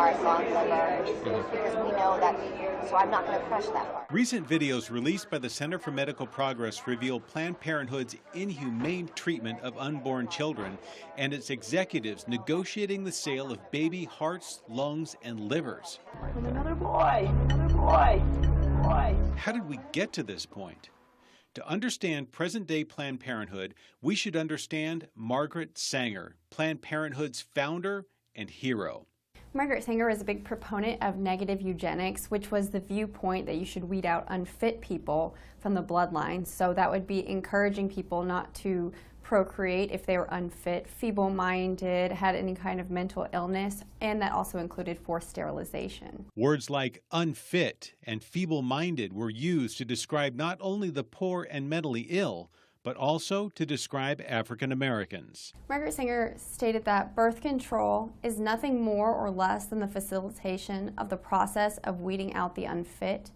heart, long liver, because we know that, so I'm not going to crush that part. Recent videos released by the Center for Medical Progress reveal Planned Parenthood's inhumane treatment of unborn children and its executives negotiating the sale of baby hearts, lungs, and livers. Another boy, another boy, boy. How did we get to this point? To understand present-day Planned Parenthood, we should understand Margaret Sanger, Planned Parenthood's founder and hero. Margaret Sanger was a big proponent of negative eugenics, which was the viewpoint that you should weed out unfit people from the bloodline. So that would be encouraging people not to procreate if they were unfit, feeble-minded, had any kind of mental illness, and that also included forced sterilization. Words like unfit and feeble-minded were used to describe not only the poor and mentally ill, but also to describe African Americans. Margaret Sanger stated that birth control is nothing more or less than the facilitation of the process of weeding out the unfit,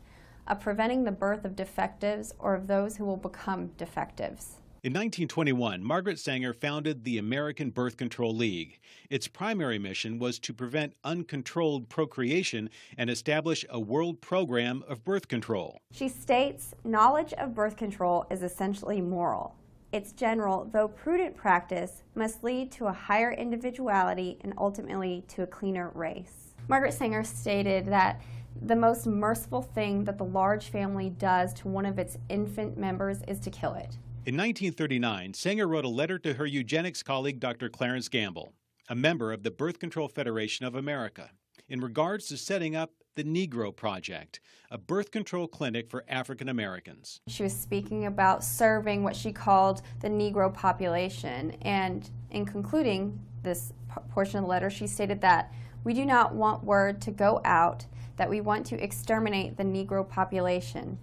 of preventing the birth of defectives or of those who will become defectives. In 1921, Margaret Sanger founded the American Birth Control League. Its primary mission was to prevent uncontrolled procreation and establish a world program of birth control. She states, knowledge of birth control is essentially moral. Its general, though prudent practice must lead to a higher individuality and ultimately to a cleaner race. Margaret Sanger stated that the most merciful thing that the large family does to one of its infant members is to kill it. In 1939, Sanger wrote a letter to her eugenics colleague, Dr. Clarence Gamble, a member of the Birth Control Federation of America, in regards to setting up the Negro Project, a birth control clinic for African Americans. She was speaking about serving what she called the Negro population, and in concluding this portion of the letter, she stated that we do not want word to go out that we want to exterminate the Negro population.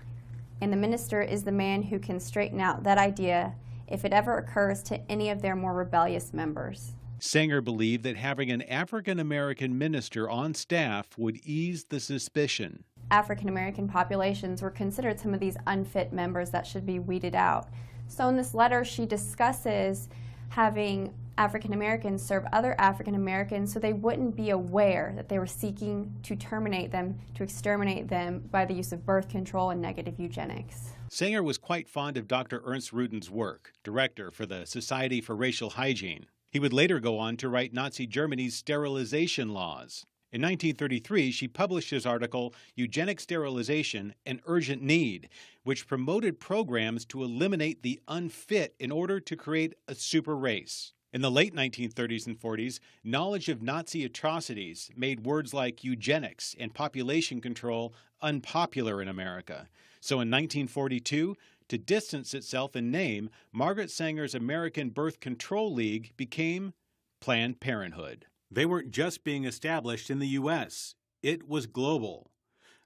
And the minister is the man who can straighten out that idea if it ever occurs to any of their more rebellious members. Sanger believed that having an African-American minister on staff would ease the suspicion. African-American populations were considered some of these unfit members that should be weeded out. So in this letter, she discusses having African-Americans serve other African-Americans so they wouldn't be aware that they were seeking to terminate them, to exterminate them by the use of birth control and negative eugenics. Sanger was quite fond of Dr. Ernst Ruden's work, director for the Society for Racial Hygiene. He would later go on to write Nazi Germany's sterilization laws. In 1933, she published his article, Eugenic Sterilization, an Urgent Need, which promoted programs to eliminate the unfit in order to create a super race. In the late 1930s and 40s, knowledge of Nazi atrocities made words like eugenics and population control unpopular in America. So in 1942, to distance itself in name, Margaret Sanger's American Birth Control League became Planned Parenthood. They weren't just being established in the U.S., it was global.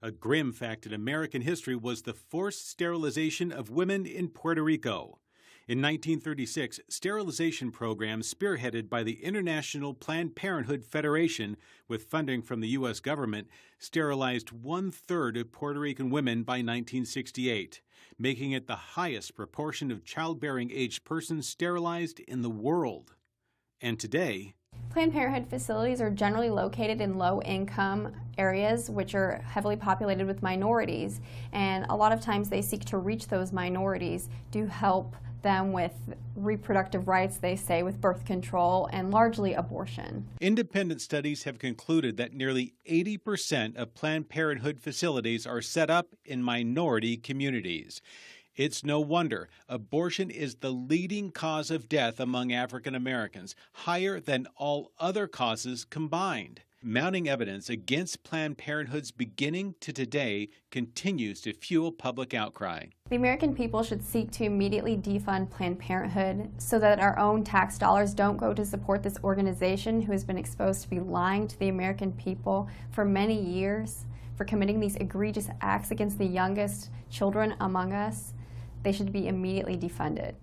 A grim fact in American history was the forced sterilization of women in Puerto Rico. In 1936, sterilization programs spearheaded by the International Planned Parenthood Federation, with funding from the U.S. government, sterilized 1/3 of Puerto Rican women by 1968, making it the highest proportion of childbearing-aged persons sterilized in the world. And today, Planned Parenthood facilities are generally located in low-income areas which are heavily populated with minorities, and a lot of times they seek to reach those minorities to help them with reproductive rights, they say, with birth control and largely abortion. Independent studies have concluded that nearly 80% of Planned Parenthood facilities are set up in minority communities. It's no wonder abortion is the leading cause of death among African Americans, higher than all other causes combined. Mounting evidence against Planned Parenthood's beginning to today continues to fuel public outcry. The American people should seek to immediately defund Planned Parenthood so that our own tax dollars don't go to support this organization who has been exposed to be lying to the American people for many years, for committing these egregious acts against the youngest children among us. They should be immediately defunded.